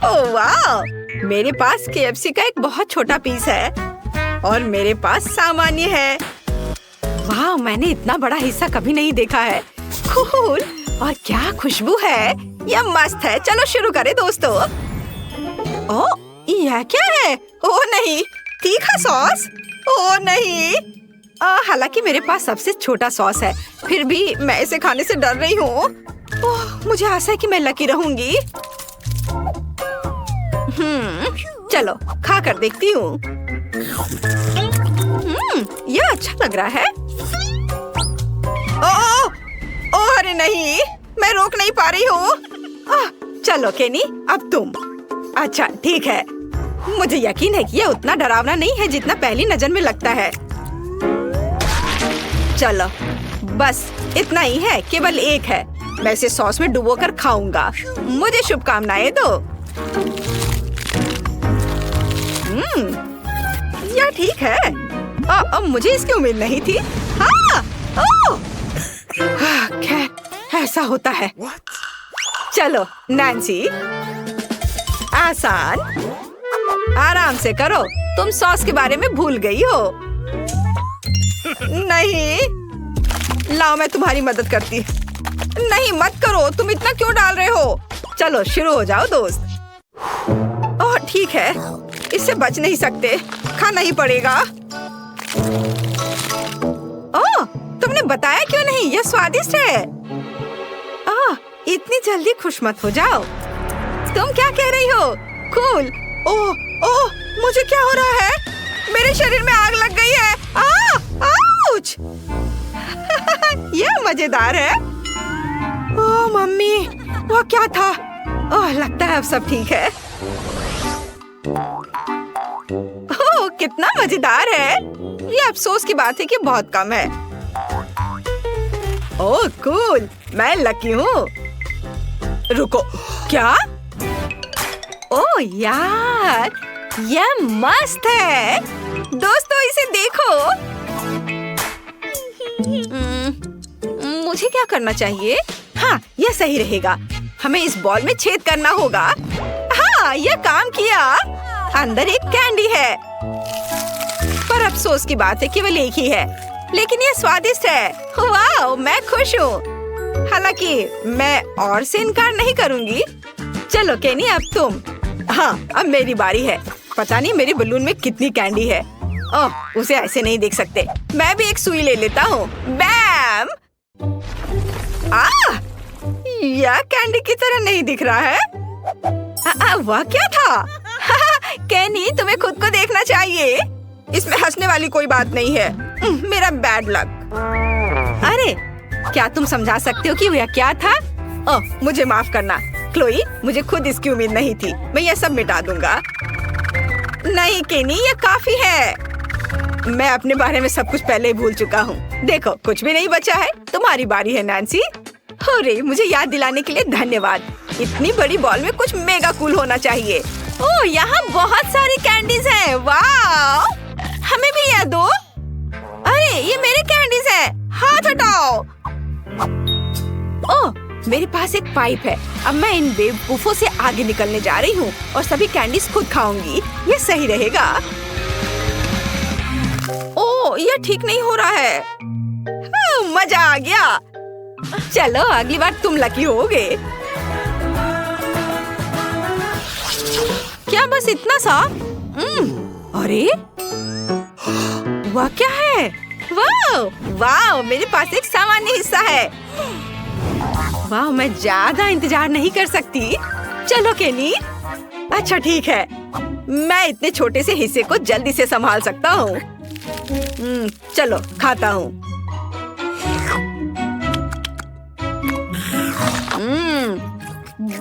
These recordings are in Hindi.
ओह वाह! मेरे पास KFC का एक बहुत छोटा पीस है और मेरे पास सामान्य है। वाह, मैंने इतना बड़ा हिस्सा कभी नहीं देखा है। कूल! और क्या खुशबू है, यह मस्त है। चलो शुरू करें दोस्तों। ओह, यह क्या है? ओह नहीं, तीखा सॉस। ओह नहीं। हालांकि मेरे पास सबसे छोटा सॉस है, फिर भी मैं इसे खाने से डर रही हूँ। ओह, मुझे आशा है कि मैं लकी रहूंगी। चलो खा कर देखती हूँ। यह अच्छा लग रहा है। ओह, ओह अरे नहीं, मैं रोक नहीं पा रही हूँ। चलो केनी, अब तुम। अच्छा ठीक है, मुझे यकीन है कि यह उतना डरावना नहीं है जितना पहली नजर में लगता है। चलो बस इतना ही है, केवल एक है। मैं इसे सॉस में डुबोकर खाऊंगा। मुझे शुभकामनाएं दो। यह ठीक है। अब मुझे इसकी उम्मीद नहीं थी। ऐसा होता है। चलो नैन्सी, आसान, आराम से करो। तुम सॉस के बारे में भूल गई हो। नहीं, लाओ मैं तुम्हारी मदद करती। नहीं मत करो, तुम इतना क्यों डाल रहे हो? चलो शुरू हो जाओ दोस्त। ओह ठीक है, इससे बच नहीं सकते, खाना ही पड़ेगा। ओह, तुमने बताया क्यों नहीं? यह स्वादिष्ट है। इतनी जल्दी खुश मत हो जाओ। तुम क्या कह रही हो? कूल। ओह ओह, मुझे क्या हो रहा है? मेरे शरीर में आग लग गई है। आउच! यह मजेदार है। ओह मम्मी, वो क्या था? ओह, लगता है अब सब ठीक है। ओह, कितना मजेदार है। ये अफसोस की बात है कि बहुत कम है। ओह कूल, मैं लकी हूँ। रुको, क्या? ओह यार, यह मस्त है। दोस्तों इसे देखो। मुझे क्या करना चाहिए? हाँ, यह सही रहेगा। हमें इस बॉल में छेद करना होगा। हाँ, यह काम किया। अंदर एक कैंडी है, पर अफसोस की बात है केवल एक ही है, लेकिन यह स्वादिष्ट है। वाह, मैं खुश हूँ। हालांकि मैं और से इनकार नहीं करूँगी। चलो केनी, अब तुम। हाँ, अब मेरी बारी है। पता नहीं मेरे बलून में कितनी कैंडी है। ओह, उसे ऐसे नहीं देख सकते। मैं भी एक सुई ले लेता हूँ। बैम! यह कैंडी की तरह नहीं दिख रहा है। वह क्या था? केनी, तुम्हें खुद को देखना चाहिए। इसमें हंसने वाली कोई बात नहीं है। मेरा बैड लक। अरे, क्या तुम समझा सकते हो कि यह क्या था? ओह, मुझे माफ करना क्लोई, मुझे खुद इसकी उम्मीद नहीं थी। मैं यह सब मिटा दूंगा। नहीं केनी, यह काफी है। मैं अपने बारे में सब कुछ पहले ही भूल चुका हूँ। देखो, कुछ भी नहीं बचा है। तुम्हारी बारी है नैन्सी। अरे, मुझे याद दिलाने के लिए धन्यवाद। इतनी बड़ी बॉल में कुछ मेगा कूल होना चाहिए। ओह, यहाँ बहुत सारी कैंडीज हैं। वाह, हमें भी यह दो। अरे, ये मेरे कैंडीज हैं। हाथ हटाओ। ओह, मेरे पास एक पाइप है। अब मैं इन बेवकूफों से आगे निकलने जा रही हूँ और सभी कैंडीज खुद खाऊंगी। ये सही रहेगा। ओह, यह ठीक नहीं हो रहा है। मजा आ गया। चलो अगली बार तुम लकी होगे। क्या बस इतना सा? अरे, वह क्या है? वाह वाह, मेरे पास एक सामान्य हिस्सा है। वाह, मैं ज्यादा इंतजार नहीं कर सकती। चलो केनी। अच्छा ठीक है, मैं इतने छोटे से हिस्से को जल्दी से संभाल सकता हूँ। चलो खाता हूँ।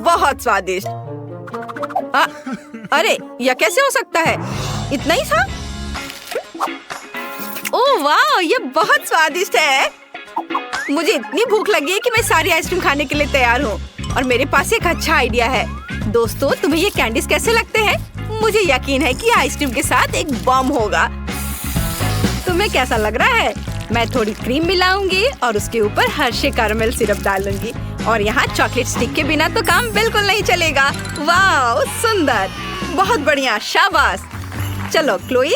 बहुत स्वादिष्ट। अरे, यह कैसे हो सकता है? इतना ही था? ओह वाह, यह बहुत स्वादिष्ट है। मुझे इतनी भूख लगी है कि मैं सारी आइसक्रीम खाने के लिए तैयार हूँ। और मेरे पास एक अच्छा आइडिया है। दोस्तों, तुम्हें ये कैंडीज कैसे लगते हैं? मुझे यकीन है कि आइसक्रीम के साथ एक बम होगा। तुम्हें कैसा लग रहा है? मैं थोड़ी क्रीम मिलाऊंगी और उसके ऊपर हर्षे कैरेमल सिरप डालूंगी और यहाँ चॉकलेट स्टिक के बिना तो काम बिल्कुल नहीं चलेगा। वाह, सुंदर, बहुत बढ़िया, शाबाश। चलो क्लोई,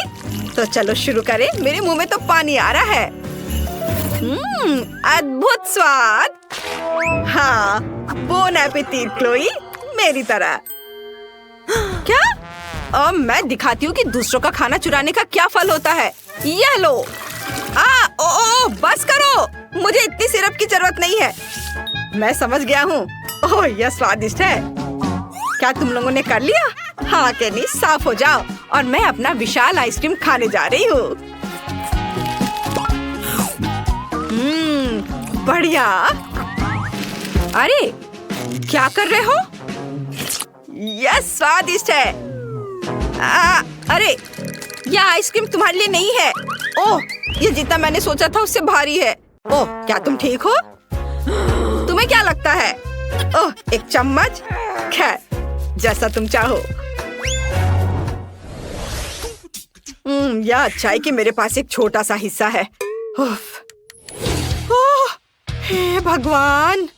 तो चलो शुरू करें। मेरे मुंह में तो पानी आ रहा है। अद्भुत स्वाद। हाँ, बोन एपेटिट क्लोई, मेरी तरह। क्या? अब मैं दिखाती हूँ कि दूसरों का खाना चुराने का क्या फल होता है। यह लो। ओ, बस करो, मुझे इतनी सिरप की जरूरत नहीं है। मैं समझ गया हूँ। ओह, यह स्वादिष्ट है। क्या तुम लोगों ने कर लिया? हाँ केनी, साफ हो जाओ और मैं अपना विशाल आइसक्रीम खाने जा रही हूँ। बढ़िया। अरे क्या कर रहे हो? यह स्वादिष्ट है। अरे यह आइसक्रीम तुम्हारे लिए नहीं है। ओह, ये जितना मैंने सोचा था उससे भारी है। ओह, क्या तुम ठीक हो? तुम्हें क्या लगता है? ओह, एक चम्मच? खैर, जैसा तुम चाहो। यह अच्छा है कि मेरे पास एक छोटा सा हिस्सा है। ओह, हे भगवान।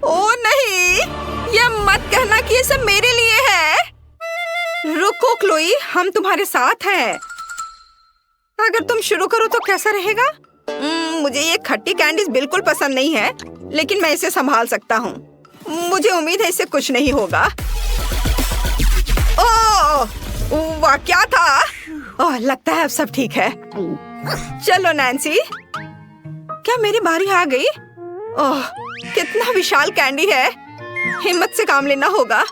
ओह नहीं, यह मत कहना कि ये सब मेरे लिए है। रुको क्लोई, हम तुम्हारे साथ हैं। अगर तुम शुरू करो तो कैसा रहेगा? मुझे ये खट्टी कैंडीज बिल्कुल पसंद नहीं है, लेकिन मैं इसे संभाल सकता हूँ। मुझे उम्मीद है इससे कुछ नहीं होगा। ओह, वाह, क्या था? ओह, लगता है अब सब ठीक है। चलो नैन्सी, क्या मेरी बारी आ गई? ओह, कितना विशाल कैंडी है। हिम्मत से काम लेना होगा।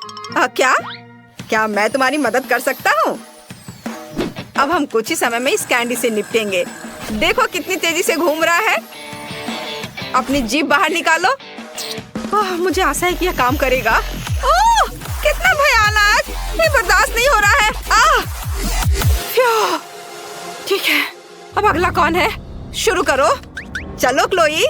क्या मैं तुम्हारी मदद कर सकता हूँ? अब हम कुछ ही समय में इस कैंडी से निपटेंगे। देखो कितनी तेजी से घूम रहा है। अपनी जीभ बाहर निकालो। ओह, मुझे आशा है कि यह काम करेगा। ओह, कितना भयानक, ये बर्दाश्त नहीं हो रहा है। ठीक है, अब अगला कौन है? शुरू करो। चलो क्लोई,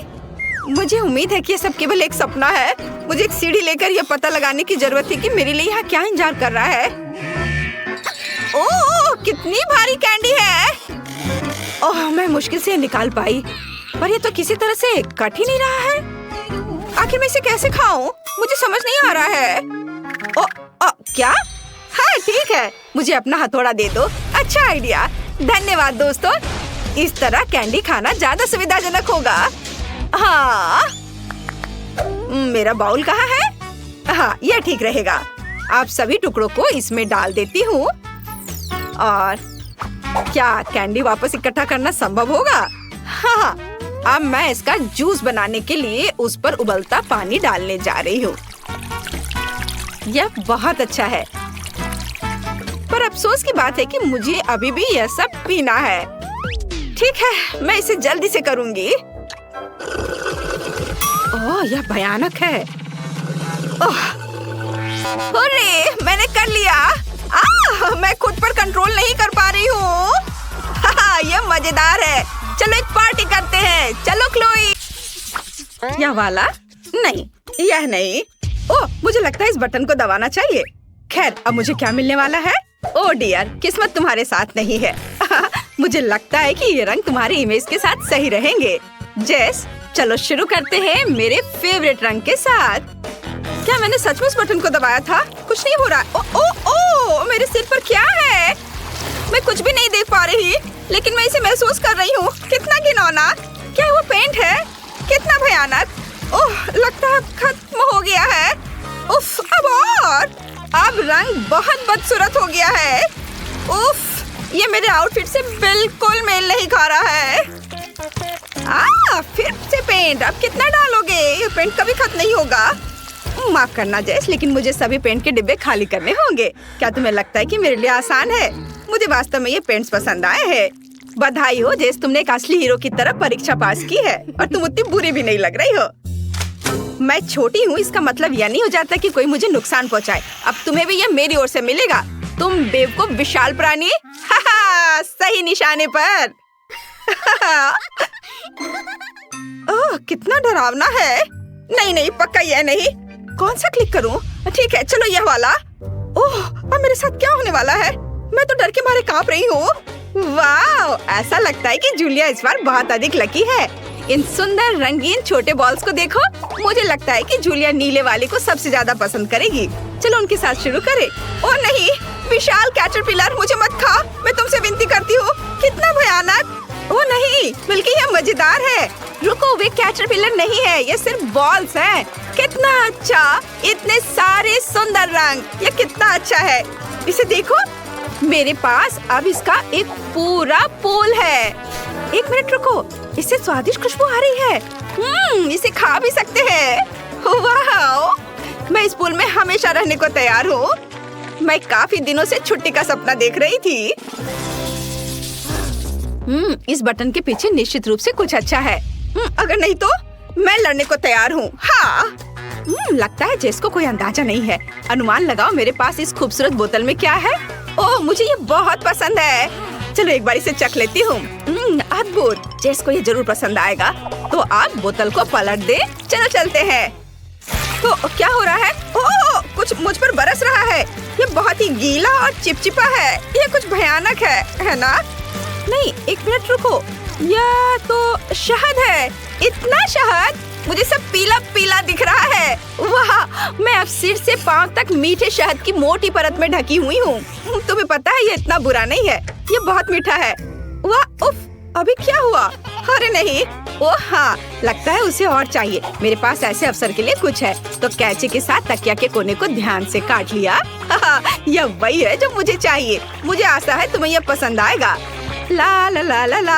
मुझे उम्मीद है कि ये सब केवल एक सपना है। मुझे एक सीढ़ी लेकर यह पता लगाने की जरूरत थी कि मेरे लिए यहाँ क्या इंतजार कर रहा है। ओह, कितनी भारी कैंडी है। ओह, मैं मुश्किल से निकाल पाई, पर ये तो किसी तरह से कट ही नहीं रहा है। आखिर मैं इसे कैसे खाऊं? मुझे समझ नहीं आ रहा है। क्या? हाँ ठीक है, मुझे अपना हथौड़ा दे दो। अच्छा आइडिया, धन्यवाद दोस्तों। इस तरह कैंडी खाना ज्यादा सुविधाजनक होगा। हाँ, मेरा बाउल कहाँ है? हाँ, यह ठीक रहेगा। आप सभी टुकड़ों को इसमें डाल देती हूँ। और क्या कैंडी वापस इकट्ठा करना संभव होगा? हाँ, अब मैं इसका जूस बनाने के लिए उस पर उबलता पानी डालने जा रही हूँ। यह बहुत अच्छा है, पर अफसोस की बात है कि मुझे अभी भी यह सब पीना है। ठीक है, मैं इसे जल्दी से करूँगी। ओह, यह भयानक है। ओह, अरे मैंने कर लिया। मैं खुद पर कंट्रोल नहीं कर पा रही हूँ। यह मजेदार है। चलो एक पार्टी करते हैं। चलो क्लोई। यह वाला? नहीं, यह नहीं। ओह, मुझे लगता है इस बटन को दबाना चाहिए। खैर, अब मुझे क्या मिलने वाला है? ओह डियर, किस्मत तुम्हारे साथ नहीं है। मुझे लगता है कि ये रंग तुम्हारे इमेज के साथ सही रहेंगे। जेस, चलो शुरू करते हैं मेरे फेवरेट रंग के साथ। क्या मैंने सच में इस बटन को दबाया था? कुछ नहीं हो रहा। ओ, मेरे सिर पर क्या है? मैं कुछ भी नहीं देख पा रही, लेकिन मैं इसे महसूस कर रही हूँ। कितना घिनौना। क्या वो पेंट है? कितना भयानक। ओह, लगता है खत्म हो गया है। उफ, अब रंग बहुत बदसूरत हो गया है। उफ, ये मेरे आउटफिट से बिल्कुल मेल नहीं खा रहा है। फिर से पेंट। अब कितना डालोगे? ये पेंट कभी खत्म नहीं होगा। माफ करना जेस, लेकिन मुझे सभी पेंट के डिब्बे खाली करने होंगे। क्या तुम्हें लगता है कि मेरे लिए आसान है? मुझे वास्तव में ये पेंट्स पसंद आए हैं। बधाई हो जेस, तुमने एक असली हीरो की तरह परीक्षा पास की है और तुम उतनी बुरी भी नहीं लग रही हो। मैं छोटी हूँ, इसका मतलब यह नहीं हो जाता कि कोई मुझे नुकसान पहुँचाए। अब तुम्हें भी यह मेरी ओर से मिलेगा। तुम बेवकूफ विशाल प्राणी। सही निशाने पर। ओह, कितना डरावना है। नहीं, पक्का यह नहीं। कौन सा क्लिक करूं? ठीक है, चलो यह वाला। ओह, अब मेरे साथ क्या होने वाला है? मैं तो डर के मारे कांप रही हूँ। वाह, ऐसा लगता है कि जूलिया इस बार बहुत अधिक लकी है। इन सुंदर रंगीन छोटे बॉल्स को देखो। मुझे लगता है कि जूलिया नीले वाले को सबसे ज्यादा पसंद करेगी। चलो उनके साथ शुरू करें। ओ नहीं, विशाल कैटरपिलर, मुझे मत खा, मैं तुमसे विनती करती हूँ। कितना भयानक। ओ नहीं, बल्कि यह मजेदार है। रुको, वे कैटरपिलर नहीं है, ये सिर्फ बॉल्स हैं। कितना अच्छा, इतने सारे सुंदर रंग, ये कितना अच्छा है। इसे देखो, मेरे पास अब इसका एक पूरा पूल है। एक मिनट रुको, इससे स्वादिष्ट खुशबू आ रही है। इसे खा भी सकते हैं। वाह, मैं इस पूल में हमेशा रहने को तैयार हूँ। मैं काफी दिनों से छुट्टी का सपना देख रही थी। इस बटन के पीछे निश्चित रूप से कुछ अच्छा है। अगर नहीं तो मैं लड़ने को तैयार हूँ। हाँ, लगता है जेस को कोई अंदाजा नहीं है। अनुमान लगाओ मेरे पास इस खूबसूरत बोतल में क्या है। ओह, मुझे ये बहुत पसंद है। चलो एक बार इसे चख लेती हूँ। अद्भुत, जेस को ये जरूर पसंद आएगा। तो आप बोतल को पलट दे। चलो चलते हैं। तो क्या हो रहा है? ओह, कुछ मुझ पर बरस रहा है। ये बहुत ही गीला और चिपचिपा है। ये कुछ भयानक है ना? नहीं, एक मिनट रुको, यह तो शहद है। इतना शहद, मुझे सब पीला पीला दिख रहा है। वाह, मैं अब सिर से पांव तक मीठे शहद की मोटी परत में ढकी हुई हूँ। तुम्हें पता है ये इतना बुरा नहीं है, ये बहुत मीठा है। वाह, उफ, अभी क्या हुआ? अरे नहीं, ओह हाँ, लगता है उसे और चाहिए। मेरे पास ऐसे अवसर के लिए कुछ है। तो कैंची के साथ तकिया के कोने को ध्यान से काट लिया। यह वही है जो मुझे चाहिए। मुझे आशा है तुम्हें यह पसंद आएगा। ला ला ला ला ला।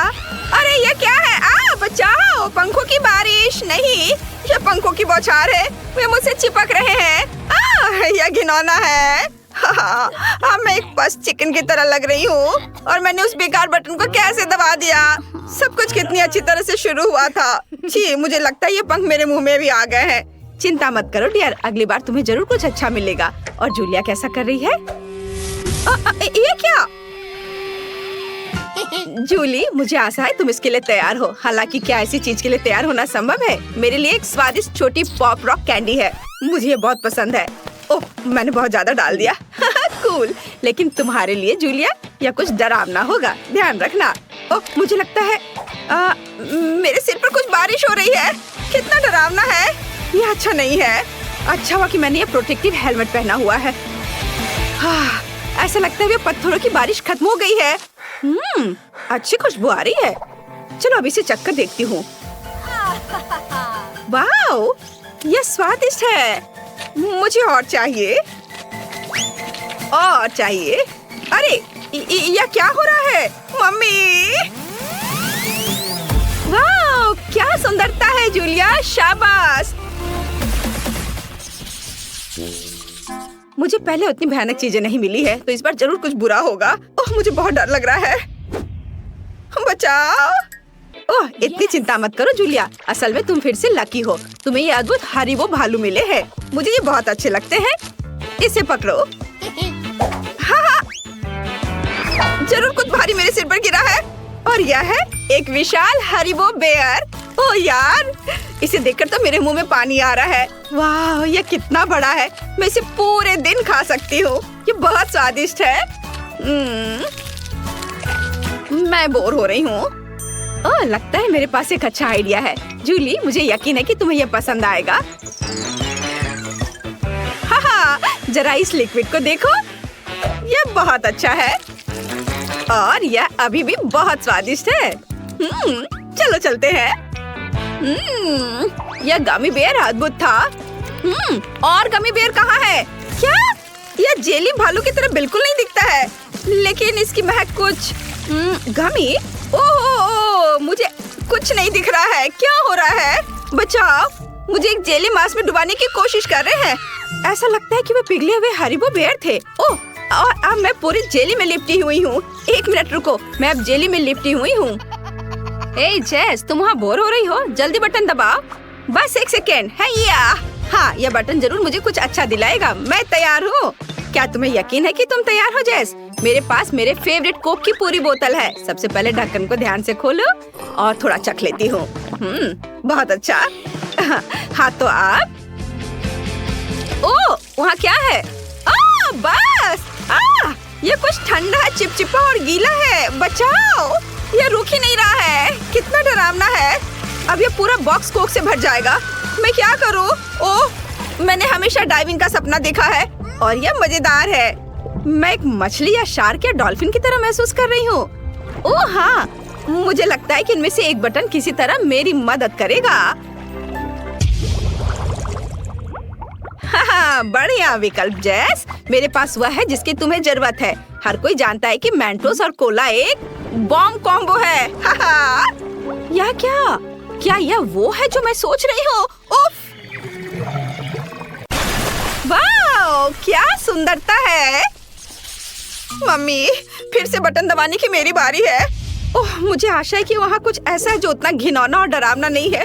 अरे ये क्या है? बचाओ, पंखों की बारिश नहीं, ये पंखों की बौछार है। वे मुझसे चिपक रहे हैं। यह घिनौना है। मैं एक पस्त चिकन की तरह लग रही हूँ और मैंने उस बेकार बटन को कैसे दबा दिया। सब कुछ कितनी अच्छी तरह से शुरू हुआ था। जी, मुझे लगता है ये पंख मेरे मुंह में भी आ गए हैं। चिंता मत करो डियर, अगली बार तुम्हें जरूर कुछ अच्छा मिलेगा। और जूलिया कैसा कर रही है? ये क्या? जूली, मुझे आशा है तुम इसके लिए तैयार हो। हालांकि क्या ऐसी चीज के लिए तैयार होना संभव है? मेरे लिए एक स्वादिष्ट छोटी पॉप रॉक कैंडी है। मुझे ये बहुत पसंद है। ओह, मैंने बहुत ज्यादा डाल दिया। कूल, लेकिन तुम्हारे लिए जूलिया यह कुछ डरावना होगा, ध्यान रखना। ओह, मुझे लगता है मेरे सिर पर कुछ बारिश हो रही है। कितना डरावना है, यह अच्छा नहीं है। अच्छा हुआ कि मैंने ये प्रोटेक्टिव हेलमेट पहना हुआ है। ऐसा लगता है पत्थरों की बारिश खत्म हो गई है। अच्छी खुशबू आ रही है। चलो अभी इसे चख कर देखती हूँ। वाओ, यह स्वादिष्ट है। मुझे और चाहिए, और चाहिए। अरे यह क्या हो रहा है? मम्मी, वाओ, क्या सुंदरता है जूलिया, शाबाश। मुझे पहले उतनी भयानक चीजें नहीं मिली है, तो इस बार जरूर कुछ बुरा होगा। ओह, मुझे बहुत डर लग रहा है। बचाओ। ओह, इतनी चिंता मत करो जूलिया, असल में तुम फिर से लकी हो। तुम्हें ये अद्भुत हरीबो भालू मिले हैं। मुझे ये बहुत अच्छे लगते हैं। इसे पकड़ो। हाँ, जरूर कुछ भारी मेरे सिर पर गिरा है। और यह है एक विशाल हरीबो बेयर। ओह यार, इसे देखकर तो मेरे मुंह में पानी आ रहा है। वाह, यह कितना बड़ा है। मैं इसे पूरे दिन खा सकती हूँ। ये बहुत स्वादिष्ट है। मैं बोर हो रही हूँ। ओह, लगता है मेरे पास एक अच्छा आइडिया है। जूली, मुझे यकीन है कि तुम्हें यह पसंद आएगा। हाँ, जरा इस लिक्विड को देखो, यह बहुत अच्छा है और यह अभी भी बहुत स्वादिष्ट है। चलो चलते हैं। यह गमी बेयर अद्भुत था। और गमी बेयर कहाँ है? क्या यह जेली भालू की तरह बिल्कुल नहीं दिखता है, लेकिन इसकी महक कुछ गमी। ओह, मुझे कुछ नहीं दिख रहा है। क्या हो रहा है? बचाओ, मुझे एक जेली मांस में डुबाने की कोशिश कर रहे हैं। ऐसा लगता है कि वे पिघले हुए हरीबो बेयर थे। ओह, और अब मैं पूरी जेली में लिपटी हुई हूँ। एक मिनट रुको, मैं अब जेली में लिपटी हुई हूँ। ए जेस, तुम वहाँ बोर हो रही हो? जल्दी बटन दबाओ। बस एक सेकेंड है। हाँ, यह बटन जरूर मुझे कुछ अच्छा दिलाएगा। मैं तैयार हूँ। क्या तुम्हें यकीन है कि तुम तैयार हो जेस? मेरे पास मेरे फेवरेट कोक की पूरी बोतल है। सबसे पहले ढक्कन को ध्यान से खोलो और थोड़ा चख लेती हूँ। बहुत अच्छा। हाँ, तो आप। ओह, वहाँ क्या है? बस। ये कुछ ठंडा, चिपचिपा और गीला है। बचाओ, ये रुक ही नहीं रहा है। कितना डरावना है। अब ये पूरा बॉक्स कोक से भर जाएगा। मैं क्या करूँ? ओह, मैंने हमेशा डाइविंग का सपना देखा है और यह मजेदार है। मैं एक मछली या शार्क या डॉल्फिन की तरह महसूस कर रही हूँ। ओह हाँ, मुझे लगता है कि इनमें से एक बटन किसी तरह मेरी मदद करेगा। हाँ, बढ़िया विकल्प जेस। मेरे पास वह है जिसकी तुम्हें जरूरत है। हर कोई जानता है कि मेंटोस और कोला एक बॉम्ब कॉम्बो है। हाँ, यह क्या यह वो है जो मैं सोच रही हूँ? उफ! वाह, क्या सुंदरता है। मम्मी, फिर से बटन दबाने की मेरी बारी है। ओह, मुझे आशा है कि वहाँ कुछ ऐसा है जो उतना घिनौना और डरावना नहीं है।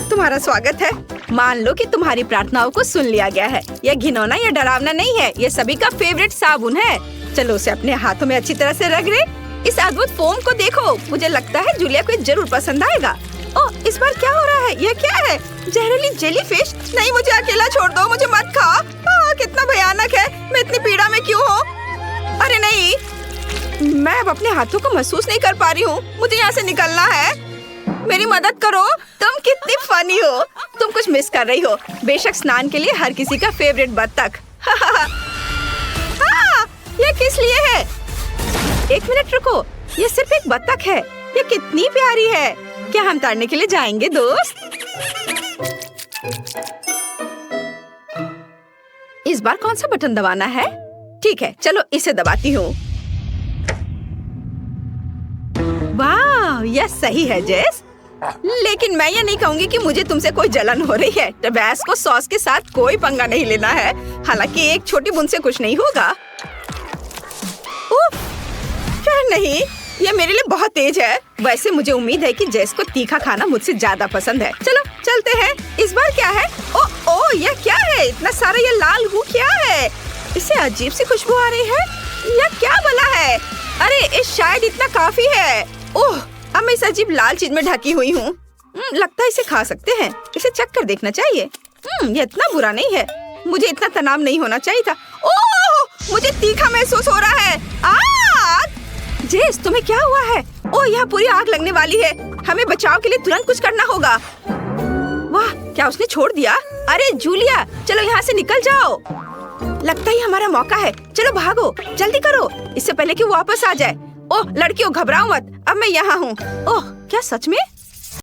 तुम्हारा स्वागत है। मान लो कि तुम्हारी प्रार्थनाओं को सुन लिया गया है। यह घिनौना या डरावना नहीं है, यह सभी का फेवरेट साबुन है। चलो उसे अपने हाथों में अच्छी तरह से रगड़े। इस अद्भुत फोम को देखो, मुझे लगता है जूलिया को जरूर पसंद आएगा। ओह, इस बार क्या हो रहा है? यह क्या है? जहरीली जेलीफिश? नहीं, मुझे अकेला छोड़ दो, मुझे मत खा। कितना भयानक है। मैं इतनी पीड़ा में क्यों हूँ? अरे नहीं, मैं अब अपने हाथों को महसूस नहीं कर पा रही हूँ। मुझे यहाँ से निकलना है। मेरी मदद करो। तुम कितनी फनी हो। तुम कुछ मिस कर रही हो। बेशक स्नान के लिए हर किसी का फेवरेट बत्तख। हाँ, यह किस लिए है? एक मिनट रुको, यह सिर्फ एक बत्तख है। यह कितनी प्यारी है। क्या हम तैरने के लिए जाएंगे दोस्त? इस बार कौन सा बटन दबाना है? ठीक है, चलो इसे दबाती हूँ। वाह, यह सही है जेस। लेकिन मैं ये नहीं कहूँगी कि मुझे तुमसे कोई जलन हो रही है। टबैस्को सॉस के साथ कोई पंगा नहीं लेना है। हालांकि एक छोटी बूंद से कुछ नहीं होगा। उफ, नहीं, यह मेरे लिए बहुत तेज है। वैसे मुझे उम्मीद है कि जेस को तीखा खाना मुझसे ज्यादा पसंद है। चलो चलते हैं। इस बार क्या है? ओ, यह क्या है? इतना सारा यह लाल गू क्या है? इससे अजीब सी खुशबू आ रही है। यह क्या भला है? अरे, इस शायद इतना काफी है। ओह, अब मैं इस अजीब लाल चीज में ढकी हुई हूँ। लगता है इसे खा सकते हैं। इसे चख कर देखना चाहिए। यह इतना बुरा नहीं है। मुझे इतना तनाव नहीं होना चाहिए था। ओह, मुझे तीखा महसूस हो रहा है। जेस, तुम्हें क्या हुआ है? ओह, यहाँ पूरी आग लगने वाली है। हमें बचाव के लिए तुरंत कुछ करना होगा। वाह, क्या उसने छोड़ दिया? अरे जूलिया, चलो यहाँ से निकल जाओ। लगता है हमारा मौका है। चलो भागो, जल्दी करो, इससे पहले कि वो वापस आ जाए। ओह लड़कियों, घबराओ मत, अब मैं यहाँ हूँ। ओह, क्या सच में?